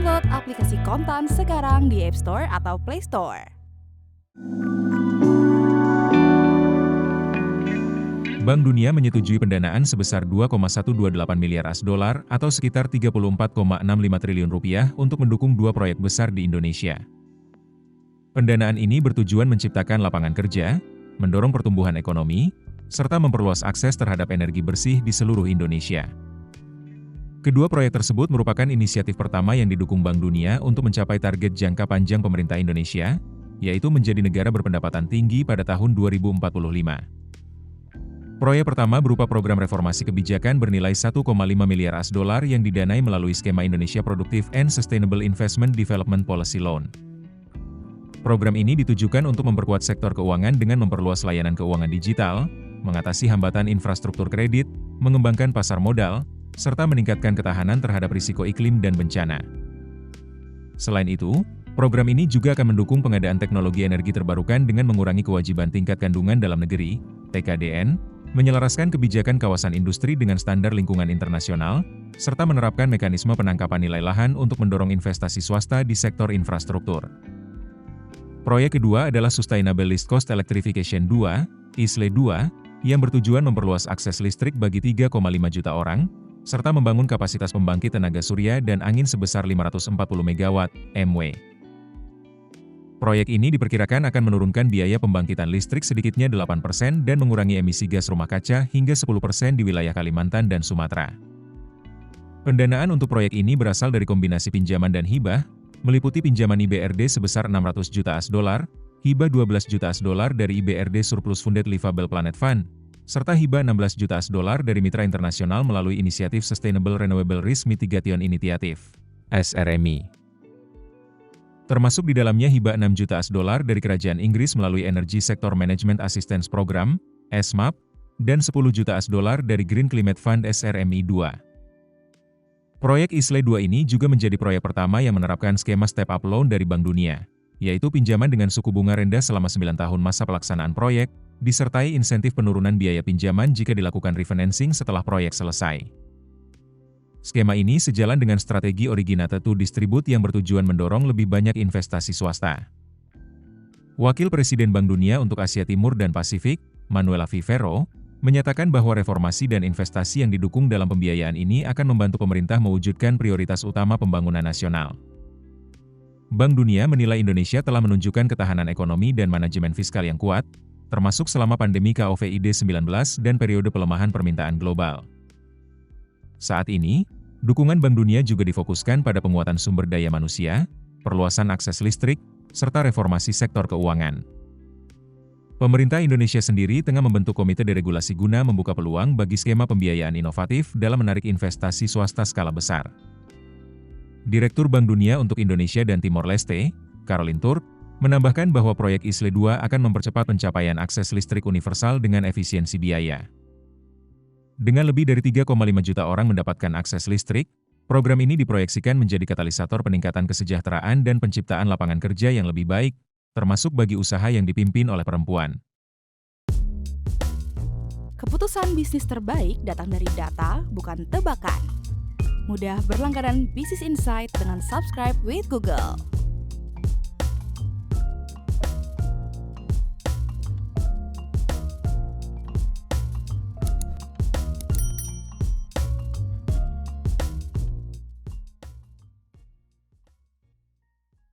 Download aplikasi Kontan sekarang di App Store atau Play Store. Bank Dunia menyetujui pendanaan sebesar 2,128 miliar AS dolar atau sekitar 34,65 triliun rupiah untuk mendukung dua proyek besar di Indonesia. Pendanaan ini bertujuan menciptakan lapangan kerja, mendorong pertumbuhan ekonomi, serta memperluas akses terhadap energi bersih di seluruh Indonesia. Kedua proyek tersebut merupakan inisiatif pertama yang didukung Bank Dunia untuk mencapai target jangka panjang pemerintah Indonesia, yaitu menjadi negara berpendapatan tinggi pada tahun 2045. Proyek pertama berupa program reformasi kebijakan bernilai 1,5 miliar AS dolar yang didanai melalui skema Indonesia Productive and Sustainable Investment Development Policy Loan. Program ini ditujukan untuk memperkuat sektor keuangan dengan memperluas layanan keuangan digital, mengatasi hambatan infrastruktur kredit, mengembangkan pasar modal, serta meningkatkan ketahanan terhadap risiko iklim dan bencana. Selain itu, program ini juga akan mendukung pengadaan teknologi energi terbarukan dengan mengurangi kewajiban tingkat kandungan dalam negeri, TKDN, menyelaraskan kebijakan kawasan industri dengan standar lingkungan internasional, serta menerapkan mekanisme penangkapan nilai lahan untuk mendorong investasi swasta di sektor infrastruktur. Proyek kedua adalah Sustainable Least Cost Electrification 2, ISLE 2, yang bertujuan memperluas akses listrik bagi 3,5 juta orang, serta membangun kapasitas pembangkit tenaga surya dan angin sebesar 540 MW, MW. Proyek ini diperkirakan akan menurunkan biaya pembangkitan listrik sedikitnya 8% dan mengurangi emisi gas rumah kaca hingga 10% di wilayah Kalimantan dan Sumatera. Pendanaan untuk proyek ini berasal dari kombinasi pinjaman dan hibah, meliputi pinjaman IBRD sebesar 600 juta AS dolar, hibah 12 juta AS dolar dari IBRD Surplus Funded Livable Planet Fund, serta hibah 16 juta AS dolar dari mitra internasional melalui inisiatif Sustainable Renewable Risk Mitigation Initiative, SRMI. Termasuk di dalamnya hibah 6 juta AS dolar dari Kerajaan Inggris melalui Energy Sector Management Assistance Program, ESMAP, dan 10 juta AS dolar dari Green Climate Fund SRMI 2. Proyek ISLE 2 ini juga menjadi proyek pertama yang menerapkan skema step-up loan dari Bank Dunia, yaitu pinjaman dengan suku bunga rendah selama 9 tahun masa pelaksanaan proyek, disertai insentif penurunan biaya pinjaman jika dilakukan refinancing setelah proyek selesai. Skema ini sejalan dengan strategi Originate to Distribute yang bertujuan mendorong lebih banyak investasi swasta. Wakil Presiden Bank Dunia untuk Asia Timur dan Pasifik, Manuela Vivero, menyatakan bahwa reformasi dan investasi yang didukung dalam pembiayaan ini akan membantu pemerintah mewujudkan prioritas utama pembangunan nasional. Bank Dunia menilai Indonesia telah menunjukkan ketahanan ekonomi dan manajemen fiskal yang kuat, termasuk selama pandemi COVID-19 dan periode pelemahan permintaan global. Saat ini, dukungan Bank Dunia juga difokuskan pada penguatan sumber daya manusia, perluasan akses listrik, serta reformasi sektor keuangan. Pemerintah Indonesia sendiri tengah membentuk komite deregulasi guna membuka peluang bagi skema pembiayaan inovatif dalam menarik investasi swasta skala besar. Direktur Bank Dunia untuk Indonesia dan Timor Leste, Caroline Turk, menambahkan bahwa proyek ISLE 2 akan mempercepat pencapaian akses listrik universal dengan efisiensi biaya. Dengan lebih dari 3,5 juta orang mendapatkan akses listrik, program ini diproyeksikan menjadi katalisator peningkatan kesejahteraan dan penciptaan lapangan kerja yang lebih baik, termasuk bagi usaha yang dipimpin oleh perempuan. Keputusan bisnis terbaik datang dari data, bukan tebakan. Mudah berlangganan Business Insight dengan subscribe with Google.